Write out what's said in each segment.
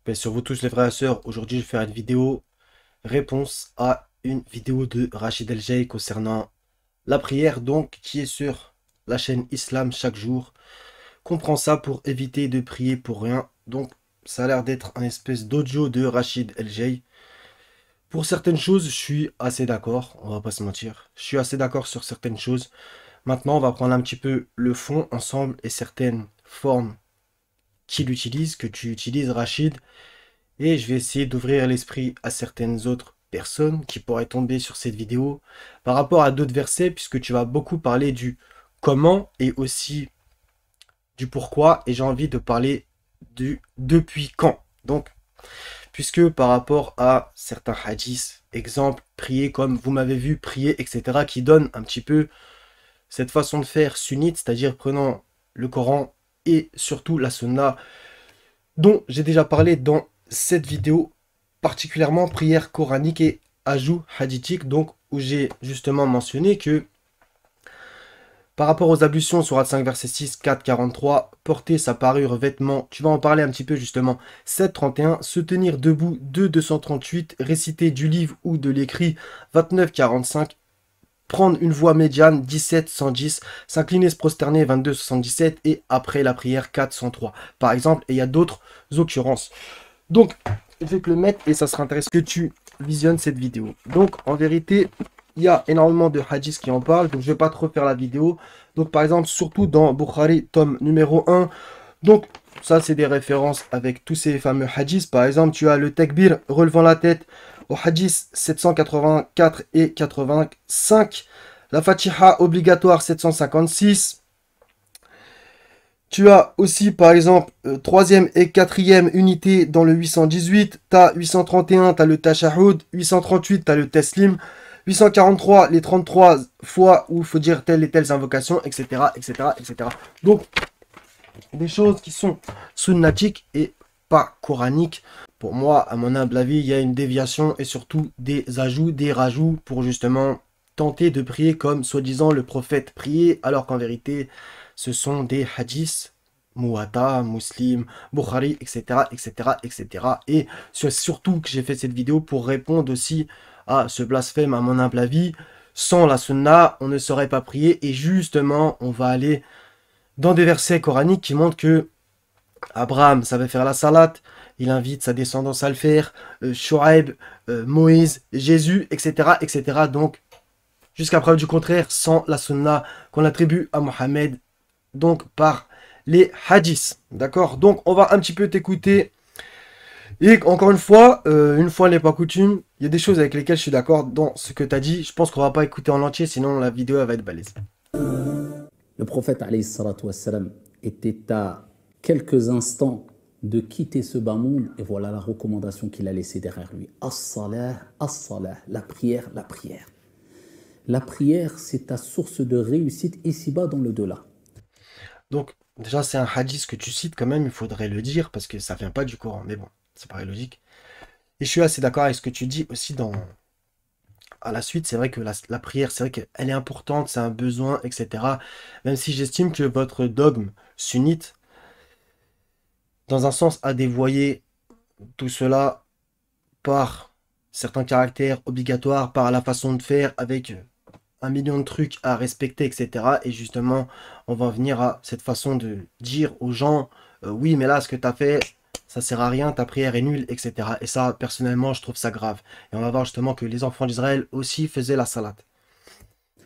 Bien sur vous tous les frères et sœurs, aujourd'hui je vais faire une vidéo réponse à une vidéo de Rachid El Jay concernant la prière donc qui est sur la chaîne Islam chaque jour. Comprends ça pour éviter de prier pour rien. Donc ça a l'air d'être un espèce d'audio de Rachid El Jay. Pour certaines choses, je suis assez d'accord, on va pas se mentir. Je suis assez d'accord sur certaines choses. Maintenant, on va prendre un petit peu le fond ensemble et certaines formes qu'il utilise, que tu utilises Rachid. Et je vais essayer d'ouvrir l'esprit à certaines autres personnes qui pourraient tomber sur cette vidéo par rapport à d'autres versets, puisque tu vas beaucoup parler du comment et aussi du pourquoi. Et j'ai envie de parler du depuis quand. Donc, puisque par rapport à certains hadiths, exemple, prier comme vous m'avez vu prier, etc., qui donnent un petit peu cette façon de faire sunnite, c'est-à-dire prenant le Coran et surtout la Sunna, dont j'ai déjà parlé dans cette vidéo, particulièrement prière coranique et ajout hadithique, donc où j'ai justement mentionné que par rapport aux ablutions, Sourate 5, verset 6, 4, 43, porter sa parure, vêtement, tu vas en parler un petit peu justement, 7, 31, se tenir debout, 2, 238, réciter du livre ou de l'écrit, 29, 45, prendre une voix médiane, 17, 110, s'incliner, se prosterner, 22, 77, et après la prière, 4, 103, par exemple, et il y a d'autres occurrences. Donc, je vais te le mettre et ça sera intéressant que tu visionnes cette vidéo. Donc, en vérité, il y a énormément de hadiths qui en parlent, donc je vais pas trop faire la vidéo. Donc, par exemple, surtout dans Bukhari, tome numéro 1. Donc, ça, c'est des références avec tous ces fameux hadiths. Par exemple, tu as le takbir relevant la tête au hadith 784 et 85. La Fatiha obligatoire 756. Tu as aussi, par exemple, troisième et quatrième unité dans le 818. Tu as 831, tu as le Tashahhud. 838, tu as le Teslim. 843, les 33 fois où il faut dire telles et telles invocations, etc., etc., etc. Donc, des choses qui sont sunnatiques et pas coraniques. Pour moi, à mon humble avis, il y a une déviation et surtout des ajouts, des rajouts pour justement tenter de prier comme soi-disant le prophète priait, alors qu'en vérité, ce sont des hadiths, Muwatta, Muslim, Bukhari, etc., etc., etc. Et surtout que j'ai fait cette vidéo pour répondre aussi à ce blasphème à mon humble avis. Sans la sunna, on ne saurait pas prier et justement, on va aller dans des versets coraniques qui montrent que Abraham savait faire la salade, il invite sa descendance à le faire, Shoaib, Moïse, Jésus, etc., etc. Donc, jusqu'à preuve du contraire, sans la sunna qu'on attribue à Mohammed, donc par les hadiths. D'accord. Donc, on va un petit peu t'écouter. Et encore une fois n'est pas coutume, il y a des choses avec lesquelles je suis d'accord dans ce que tu as dit. Je pense qu'on va pas écouter en entier, sinon la vidéo elle va être balèze. Le prophète alayhi salatu wassalam, était à quelques instants de quitter ce bas monde et voilà la recommandation qu'il a laissée derrière lui. As-salah, as-salah, la prière, la prière. La prière, c'est ta source de réussite ici-bas dans le delà. Donc, déjà, c'est un hadith que tu cites quand même, il faudrait le dire, parce que ça vient pas du Coran, mais bon, ça paraît logique. Et je suis assez d'accord avec ce que tu dis aussi à la suite, c'est vrai que la prière, c'est vrai qu'elle est importante, c'est un besoin, etc. Même si j'estime que votre dogme sunnite, dans un sens, a dévoyé tout cela par certains caractères obligatoires, par la façon de faire, avec un million de trucs à respecter, etc. Et justement, on va venir à cette façon de dire aux gens, oui, mais là, ce que tu as fait, ça sert à rien, ta prière est nulle, etc. Et ça, personnellement, je trouve ça grave. Et on va voir justement que les enfants d'Israël aussi faisaient la salade,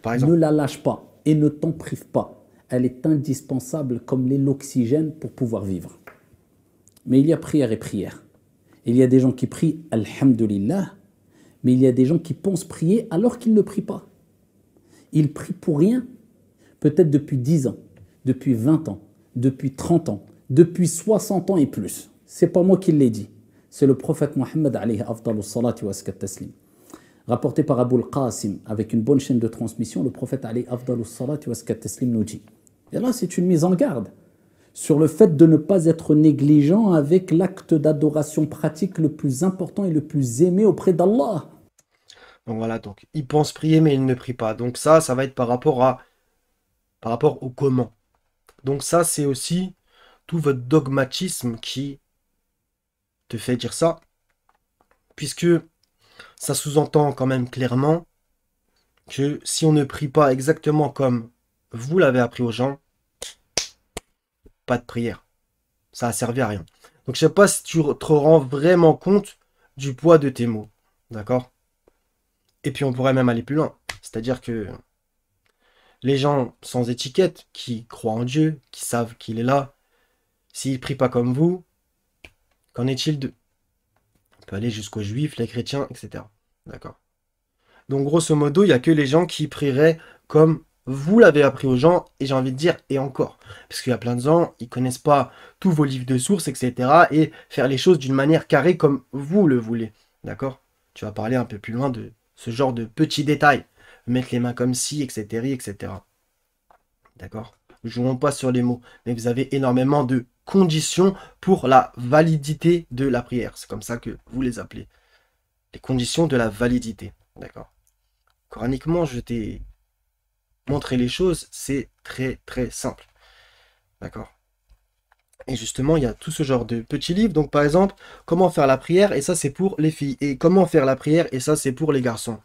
par Ne exemple. la lâche pas et ne t'en prive pas. Elle est indispensable comme l'est l'oxygène pour pouvoir vivre. Mais il y a prière et prière. Il y a des gens qui prient Alhamdulillah, mais il y a des gens qui pensent prier alors qu'ils ne prient pas. Ils prient pour rien, peut-être depuis 10 ans, depuis 20 ans, depuis 30 ans, depuis 60 ans et plus. C'est pas moi qui l'ai dit. C'est le prophète Mohammed alayhi afdalus salati wa askat taslim. Rapporté par Abu al-Qasim avec une bonne chaîne de transmission, le prophète alayhi afdalus salati wa askat taslim nous dit. Et là, c'est une mise en garde sur le fait de ne pas être négligent avec l'acte d'adoration pratique le plus important et le plus aimé auprès d'Allah. Donc voilà, donc ils pensent prier, mais ils ne prient pas. Donc ça va être par rapport au comment. Donc ça, c'est aussi tout votre dogmatisme qui te fait dire ça, puisque ça sous-entend quand même clairement que si on ne prie pas exactement comme vous l'avez appris aux gens, pas de prière. Ça a servi à rien. Donc je sais pas si tu te rends vraiment compte du poids de tes mots. D'accord? Et puis on pourrait même aller plus loin. C'est-à-dire que les gens sans étiquette, qui croient en Dieu, qui savent qu'il est là, s'ils prient pas comme vous, qu'en est-il d'eux? On peut aller jusqu'aux juifs, les chrétiens, etc. D'accord? Donc grosso modo, il n'y a que les gens qui prieraient comme vous l'avez appris aux gens, et j'ai envie de dire, et encore. Parce qu'il y a plein de gens, ils connaissent pas tous vos livres de sources, etc. Et faire les choses d'une manière carrée comme vous le voulez. D'accord? Tu vas parler un peu plus loin de ce genre de petits détails. Mettre les mains comme ci, etc. etc. D'accord? Jouons pas sur les mots. Mais vous avez énormément de conditions pour la validité de la prière. C'est comme ça que vous les appelez. Les conditions de la validité. D'accord? Coraniquement, je t'ai montré les choses, c'est très très simple. D'accord? Et justement, il y a tout ce genre de petits livres. Donc par exemple, comment faire la prière, et ça c'est pour les filles. Et comment faire la prière, et ça c'est pour les garçons.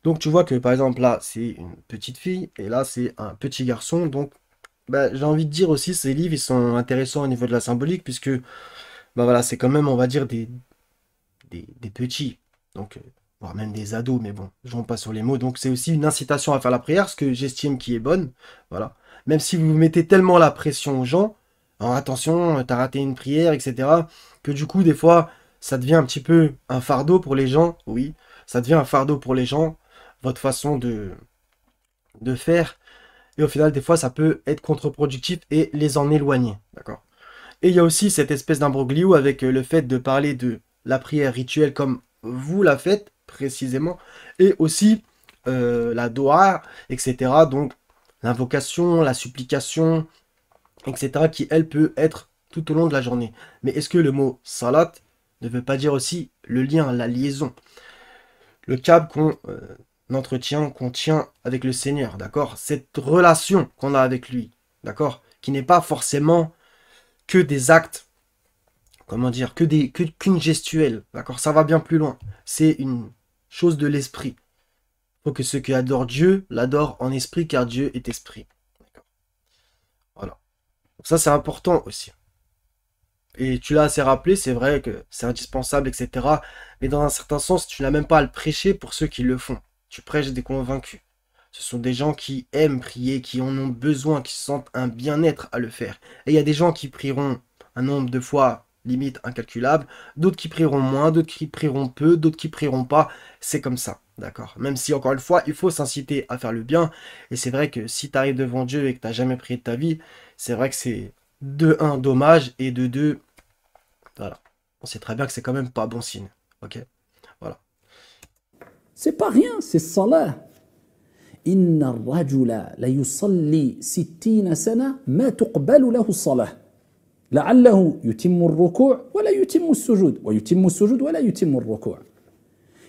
Donc tu vois que par exemple là, c'est une petite fille, et là c'est un petit garçon. Donc bah, j'ai envie de dire aussi, ces livres, ils sont intéressants au niveau de la symbolique, puisque bah voilà, c'est quand même, on va dire, des petits. Donc, voire même des ados, mais bon, je ne rentre pas sur les mots. Donc c'est aussi une incitation à faire la prière, ce que j'estime qui est bonne. Voilà. Même si vous mettez tellement la pression aux gens, alors attention, t'as raté une prière, etc., que du coup, des fois, ça devient un petit peu un fardeau pour les gens. Oui, ça devient un fardeau pour les gens, votre façon de faire. Et au final, des fois, ça peut être contre-productif et les en éloigner. D'accord? Et il y a aussi cette espèce d'imbroglio avec le fait de parler de la prière rituelle comme vous la faites précisément, et aussi la doha, etc. Donc l'invocation, la supplication, etc. qui, elle, peut être tout au long de la journée. Mais est-ce que le mot salat ne veut pas dire aussi le lien, la liaison, le câble qu'on entretient, qu'on tient avec le Seigneur, d'accord? Cette relation qu'on a avec lui, d'accord? Qui n'est pas forcément que des actes, comment dire, qu'une gestuelle, d'accord? Ça va bien plus loin. C'est une chose de l'esprit. Il faut que ceux qui adorent Dieu l'adorent en esprit, car Dieu est esprit. D'accord. Voilà. Donc ça, c'est important aussi. Et tu l'as assez rappelé, c'est vrai que c'est indispensable, etc. Mais dans un certain sens, tu n'as même pas à le prêcher pour ceux qui le font. Tu prêches des convaincus. Ce sont des gens qui aiment prier, qui en ont besoin, qui sentent un bien-être à le faire. Et il y a des gens qui prieront un nombre de fois limite incalculable, d'autres qui prieront moins, d'autres qui prieront peu, d'autres qui prieront pas. C'est comme ça, d'accord? Même si, encore une fois, il faut s'inciter à faire le bien. Et c'est vrai que si tu arrives devant Dieu et que tu n'as jamais prié de ta vie, c'est vrai que c'est de un dommage, et de deux, voilà. On sait très bien que c'est quand même pas bon signe. Ok? Voilà. C'est pas rien, c'est salah. إن الرجل ليصلي 60 سنة ما تقبل له الصلاة لعله يتم الركوع ولا يتم السجود ويتم السجود ولا يتم الركوع.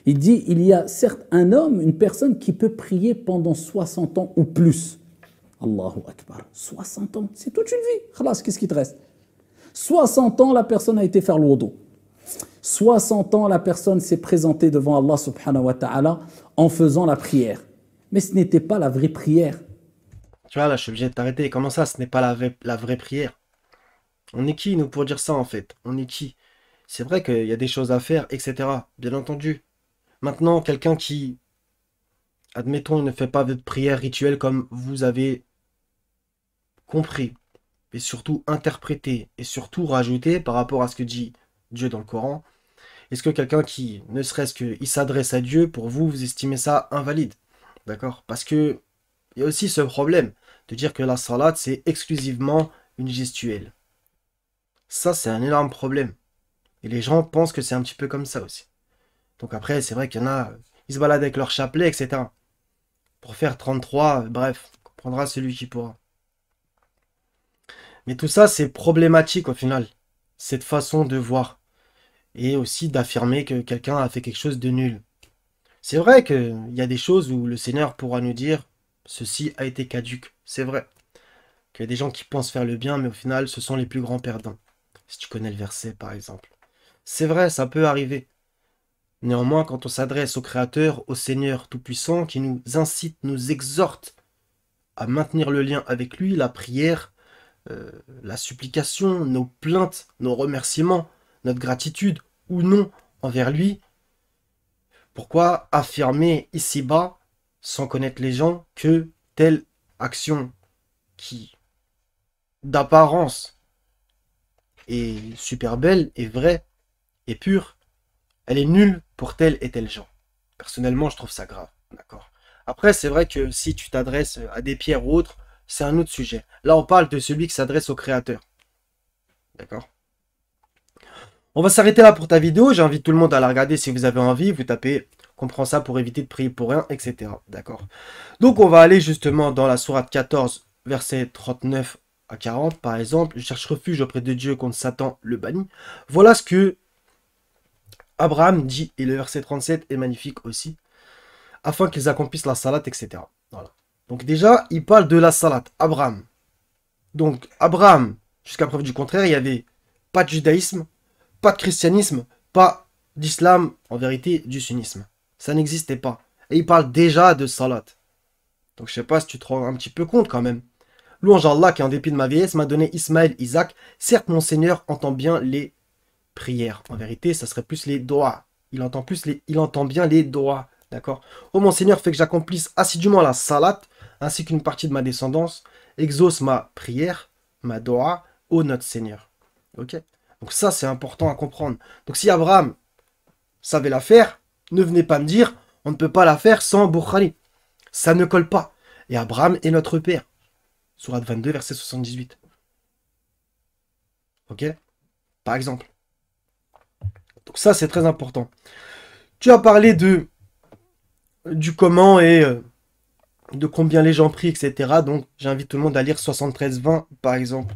Il dit, il y a certes un homme, une personne qui peut prier pendant 60 ans ou plus. Allahu Akbar. 60 ans, c'est toute une vie. Khalas, qu'est-ce qui te reste? 60 ans, la personne a été faire le wudu. 60 ans, la personne s'est présentée devant Allah subhanahu wa ta'ala en faisant la prière. Mais ce n'était pas la vraie prière. Tu vois, là, je suis obligé de t'arrêter. Comment ça, ce n'est pas la vraie prière? On est qui, nous, pour dire ça, en fait? On est qui? C'est vrai qu'il y a des choses à faire, etc. Bien entendu. Maintenant, quelqu'un qui, admettons, ne fait pas de prière rituelle comme vous avez compris, et surtout interprété, et surtout rajouté par rapport à ce que dit Dieu dans le Coran, est-ce que quelqu'un qui, ne serait-ce qu'il s'adresse à Dieu, pour vous, vous estimez ça invalide? D'accord? Parce que il y a aussi ce problème de dire que la salat, c'est exclusivement une gestuelle. Ça, c'est un énorme problème. Et les gens pensent que c'est un petit peu comme ça aussi. Donc après, c'est vrai qu'il y en a, ils se baladent avec leur chapelet, etc. Pour faire 33, bref, comprendra celui qui pourra. Mais tout ça, c'est problématique au final. Cette façon de voir. Et aussi d'affirmer que quelqu'un a fait quelque chose de nul. C'est vrai qu'il y a des choses où le Seigneur pourra nous dire, ceci a été caduque. C'est vrai. Qu'il y a des gens qui pensent faire le bien, mais au final, ce sont les plus grands perdants. Si tu connais le verset, par exemple. C'est vrai, ça peut arriver. Néanmoins, quand on s'adresse au Créateur, au Seigneur Tout-Puissant, qui nous incite, nous exhorte à maintenir le lien avec lui, la prière, la supplication, nos plaintes, nos remerciements, notre gratitude ou non envers lui, pourquoi affirmer ici-bas, sans connaître les gens, que telle action qui, d'apparence, est super belle, est vraie, est pure, elle est nulle pour tel et tel gens. Personnellement, je trouve ça grave, d'accord. Après, c'est vrai que si tu t'adresses à des pierres ou autres, c'est un autre sujet. Là, on parle de celui qui s'adresse au Créateur, d'accord. On va s'arrêter là pour ta vidéo. J'invite tout le monde à la regarder si vous avez envie. Vous tapez comprends ça pour éviter de prier pour rien, etc. D'accord. Donc, on va aller justement dans la sourate 14, versets 39 à 40, par exemple. Je cherche refuge auprès de Dieu contre Satan, le banni. Voilà ce que Abraham dit, et le verset 37 est magnifique aussi, afin qu'ils accomplissent la salat, etc. Voilà. Donc déjà, il parle de la salat, Abraham. Donc, Abraham, jusqu'à preuve du contraire, il n'y avait pas de judaïsme, pas de christianisme, pas d'islam, en vérité, du sunnisme. Ça n'existait pas. Et il parle déjà de salat. Donc je sais pas si tu te rends un petit peu compte quand même. Louange à Allah qui, en dépit de ma vieillesse, m'a donné Ismaël, Isaac. Certes, mon Seigneur entend bien les prières. En vérité, ça serait plus les doigts. Il entend bien les doigts. D'accord. Oh, mon Seigneur, fait que j'accomplisse assidûment la salat, ainsi qu'une partie de ma descendance. Exauce ma prière, ma doa, ô notre Seigneur. Ok. Donc ça, c'est important à comprendre. Donc si Abraham savait la faire, ne venez pas me dire, on ne peut pas la faire sans Bukhari. Ça ne colle pas. Et Abraham est notre père. Sourate 22, verset 78. Ok. Par exemple. Donc ça, c'est très important. Tu as parlé du comment et de combien les gens prient, etc. Donc j'invite tout le monde à lire 73-20, par exemple.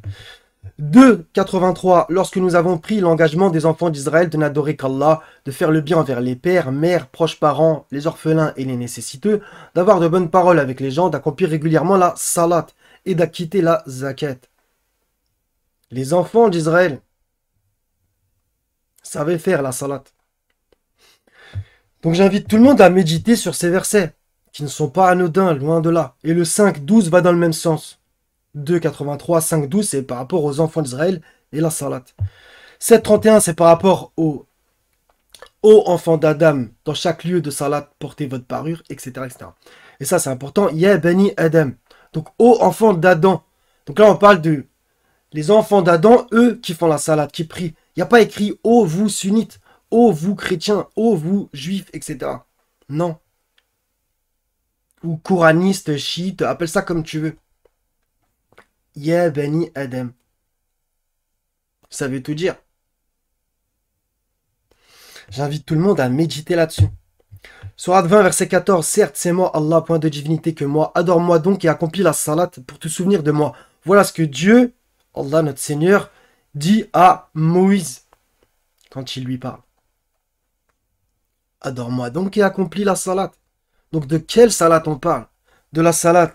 2,83. Lorsque nous avons pris l'engagement des enfants d'Israël de n'adorer qu'Allah, de faire le bien envers les pères, mères, proches parents, les orphelins et les nécessiteux, d'avoir de bonnes paroles avec les gens, d'accomplir régulièrement la salat et d'acquitter la zakat. Les enfants d'Israël savaient faire la salat. Donc j'invite tout le monde à méditer sur ces versets, qui ne sont pas anodins, loin de là. Et le 5,12 va dans le même sens. 2,83, 5,12, c'est par rapport aux enfants d'Israël et la salat. 7,31, c'est par rapport aux enfants d'Adam. Dans chaque lieu de salat, portez votre parure, etc. etc. Et ça, c'est important. Ya bani Adam. Donc, ô enfants d'Adam. Donc là, on parle de les enfants d'Adam, eux, qui font la salat, qui prient. Il n'y a pas écrit ô vous sunnites, ô vous chrétiens, ô vous juifs, etc. Non. Ou couranistes, chiites, appelle ça comme tu veux. Ya bani Adam. Ça veut tout dire. J'invite tout le monde à méditer là-dessus. Sourate 20, verset 14. Certes, c'est moi, Allah, point de divinité que moi. Adore-moi donc et accomplis la salat pour te souvenir de moi. Voilà ce que Dieu, Allah, notre Seigneur, dit à Moïse quand il lui parle. Adore-moi donc et accomplis la salat. Donc de quelle salat on parle? De la salat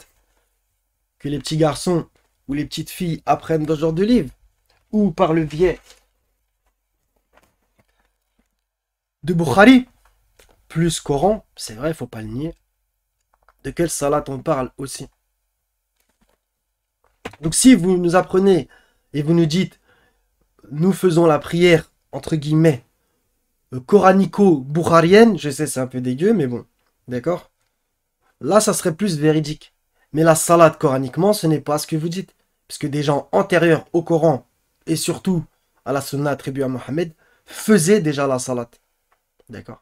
que les petits garçons ou les petites filles apprennent dans ce genre de livre, ou par le biais de Bukhari, plus Coran, c'est vrai, il ne faut pas le nier. De quelle salat on parle aussi? Donc si vous nous apprenez et vous nous dites, nous faisons la prière, entre guillemets, coranico-bukharienne, je sais c'est un peu dégueu, mais bon, d'accord? Là, ça serait plus véridique. Mais la salat coraniquement, ce n'est pas ce que vous dites. Parce que des gens antérieurs au Coran, et surtout à la sunna attribuée à Mohammed, faisaient déjà la salat. D'accord?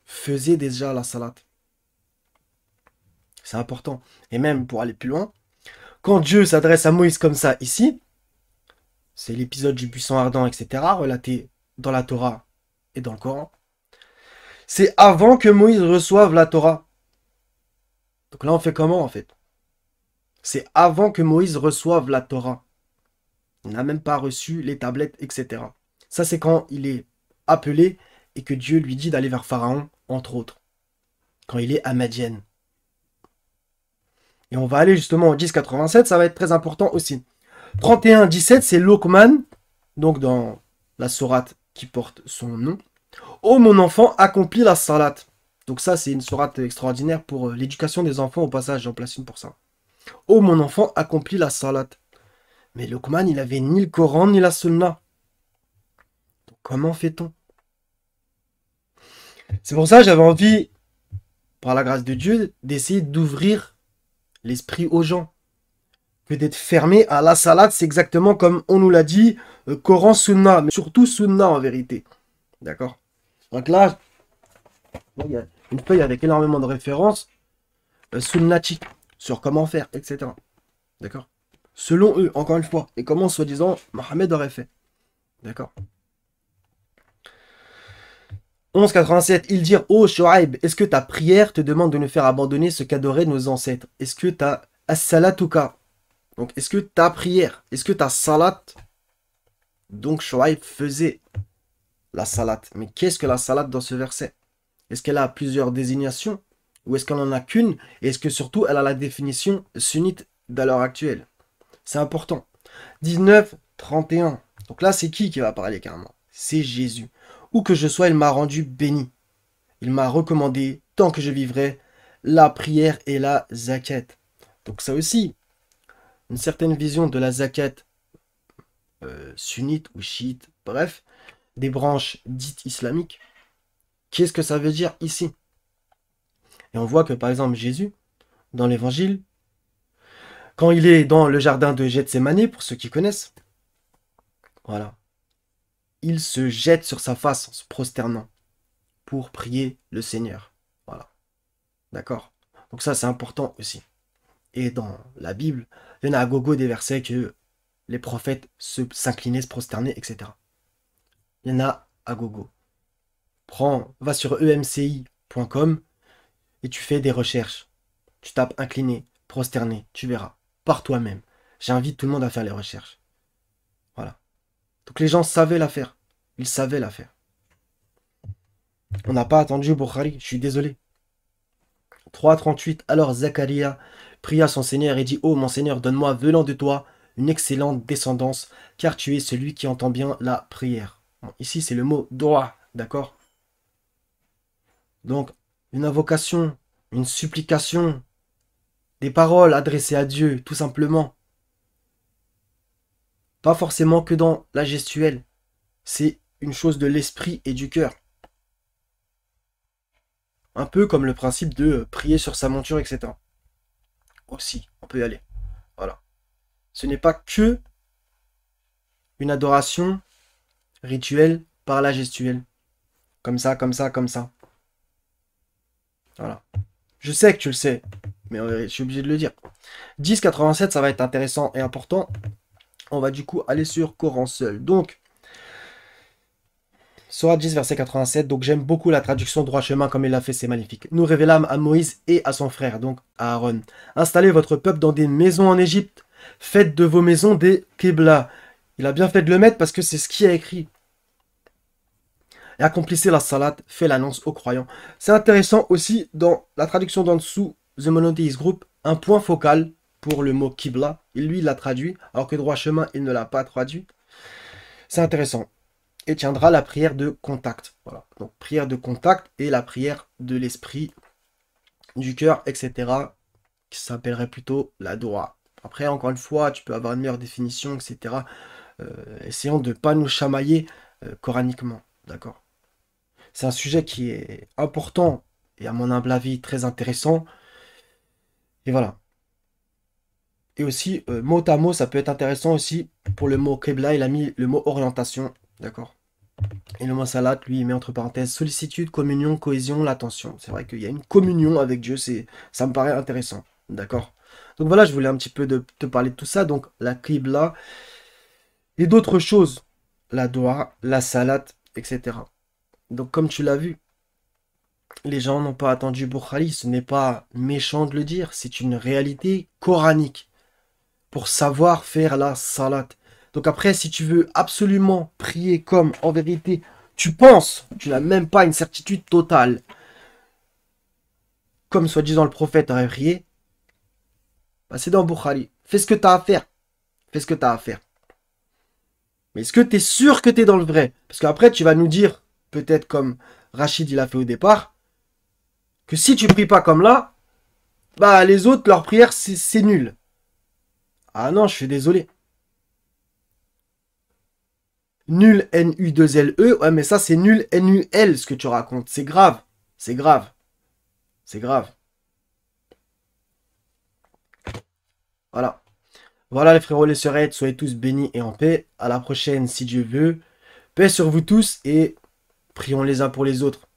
Faisaient déjà la salat. C'est important. Et même pour aller plus loin, quand Dieu s'adresse à Moïse comme ça ici, c'est l'épisode du buisson ardent, etc., relaté dans la Torah et dans le Coran, c'est avant que Moïse reçoive la Torah. Donc là, on fait comment en fait? C'est avant que Moïse reçoive la Torah. Il n'a même pas reçu les tablettes, etc. Ça, c'est quand il est appelé et que Dieu lui dit d'aller vers Pharaon, entre autres. Quand il est à Madian. Et on va aller justement au 10,87, ça va être très important aussi. 31,17, c'est Luqman, donc dans la sourate qui porte son nom. Oh mon enfant, accomplis la salat. Donc ça, c'est une sourate extraordinaire pour l'éducation des enfants. Au passage, j'en place une pour ça. Oh mon enfant, accomplis la salat. Mais Luqman, il avait ni le Coran ni la Sunna. Donc comment fait-on? C'est pour ça que j'avais envie, par la grâce de Dieu, d'essayer d'ouvrir l'esprit aux gens. Que d'être fermé à la salat, c'est exactement comme on nous l'a dit, Coran, Sunna, mais surtout Sunna en vérité. D'accord? Donc là, il y a une feuille avec énormément de références sunnatiques sur comment faire, etc. D'accord? Selon eux, encore une fois, et comment soi-disant Mohammed aurait fait. D'accord? 11,87, ils dirent: oh Shoaib, est-ce que ta prière te demande de nous faire abandonner ce qu'adoraient nos ancêtres? Est-ce que ta as-salatuka, donc est-ce que ta prière, est-ce que ta salat, donc Shoaib faisait la salat. Mais qu'est-ce que la salat dans ce verset? Est-ce qu'elle a plusieurs désignations? Ou est-ce qu'elle n'en a qu'une? Et est-ce que surtout elle a la définition sunnite d'à l'heure actuelle? C'est important. 19,31. Donc là, c'est qui va parler carrément? C'est Jésus. Où que je sois, il m'a rendu béni. Il m'a recommandé, tant que je vivrai, la prière et la zakat. Donc ça aussi, une certaine vision de la zakat sunnite ou chiite, bref, des branches dites islamiques. Qu'est-ce que ça veut dire ici? Et on voit que par exemple Jésus, dans l'évangile, quand il est dans le jardin de Gethsémani, pour ceux qui connaissent, voilà, il se jette sur sa face en se prosternant pour prier le Seigneur. Voilà. D'accord? Donc ça, c'est important aussi. Et dans la Bible, il y en a à gogo des versets que les prophètes s'inclinaient, se prosternaient, etc. Il y en a à gogo. Va sur emci.com et tu fais des recherches. Tu tapes incliné, prosterné, tu verras. Par toi-même. J'invite tout le monde à faire les recherches. Voilà. Donc les gens savaient la faire. Ils savaient la faire. On n'a pas attendu Bukhari, je suis désolé. 3,38. Alors Zacharia pria son Seigneur et dit: oh mon Seigneur, donne-moi venant de toi une excellente descendance, car tu es celui qui entend bien la prière. Bon, ici c'est le mot doa, d'accord? Donc une invocation, une supplication, des paroles adressées à Dieu, tout simplement. Pas forcément que dans la gestuelle. C'est une chose de l'esprit et du cœur. Un peu comme le principe de prier sur sa monture, etc. Aussi, on peut y aller. Voilà. Ce n'est pas que une adoration rituelle par la gestuelle. Comme ça, comme ça, comme ça. Voilà. Je sais que tu le sais, mais je suis obligé de le dire. 10,87, ça va être intéressant et important. On va du coup aller sur Coran seul. Donc, Sourate 10, verset 87. Donc, j'aime beaucoup la traduction droit chemin comme il l'a fait, c'est magnifique. Nous révélâmes à Moïse et à son frère, donc à Aaron: installez votre peuple dans des maisons en Égypte. Faites de vos maisons des Qibla. Il a bien fait de le mettre parce que c'est ce qui a écrit. Et accomplissez la salat, fait l'annonce aux croyants. C'est intéressant aussi dans la traduction d'en dessous, The Monotheist Group, un point focal pour le mot Qibla. Lui, il l'a traduit, alors que droit chemin, il ne l'a pas traduit. C'est intéressant. Et tiendra la prière de contact. Voilà. Donc prière de contact et la prière de l'esprit, du cœur, etc. qui s'appellerait plutôt la doua. Après, encore une fois, tu peux avoir une meilleure définition, etc. Essayons de ne pas nous chamailler coraniquement. D'accord? C'est un sujet qui est important et à mon humble avis très intéressant. Et voilà. Et aussi, mot à mot, ça peut être intéressant aussi pour le mot Qibla, il a mis le mot orientation. D'accord? Et le mot salat, lui, il met entre parenthèses sollicitude, communion, cohésion, l'attention. C'est vrai qu'il y a une communion avec Dieu, ça me paraît intéressant. D'accord? Donc voilà, je voulais un petit peu te parler de tout ça. Donc la Qibla et d'autres choses. La doua, la salat, etc. Donc comme tu l'as vu, les gens n'ont pas attendu Bukhari. Ce n'est pas méchant de le dire. C'est une réalité coranique. Pour savoir faire la salat. Donc après, si tu veux absolument prier comme en vérité tu penses, tu n'as même pas une certitude totale, comme soi-disant le prophète aurait prié, bah c'est dans Bukhari. Fais ce que tu as à faire. Fais ce que tu as à faire. Mais est-ce que tu es sûr que tu es dans le vrai? Parce qu'après, tu vas nous dire, peut-être comme Rachid il a fait au départ, que si tu pries pas comme là, bah les autres, leur prière, c'est nul. Ah non, je suis désolé. Nul N-U-2-L-E, ouais, mais ça c'est nul N-U-L ce que tu racontes. C'est grave. C'est grave. C'est grave. Voilà. Voilà les frérots, les sœurettes, soyez tous bénis et en paix. À la prochaine si Dieu veut. Paix sur vous tous et prions les uns pour les autres.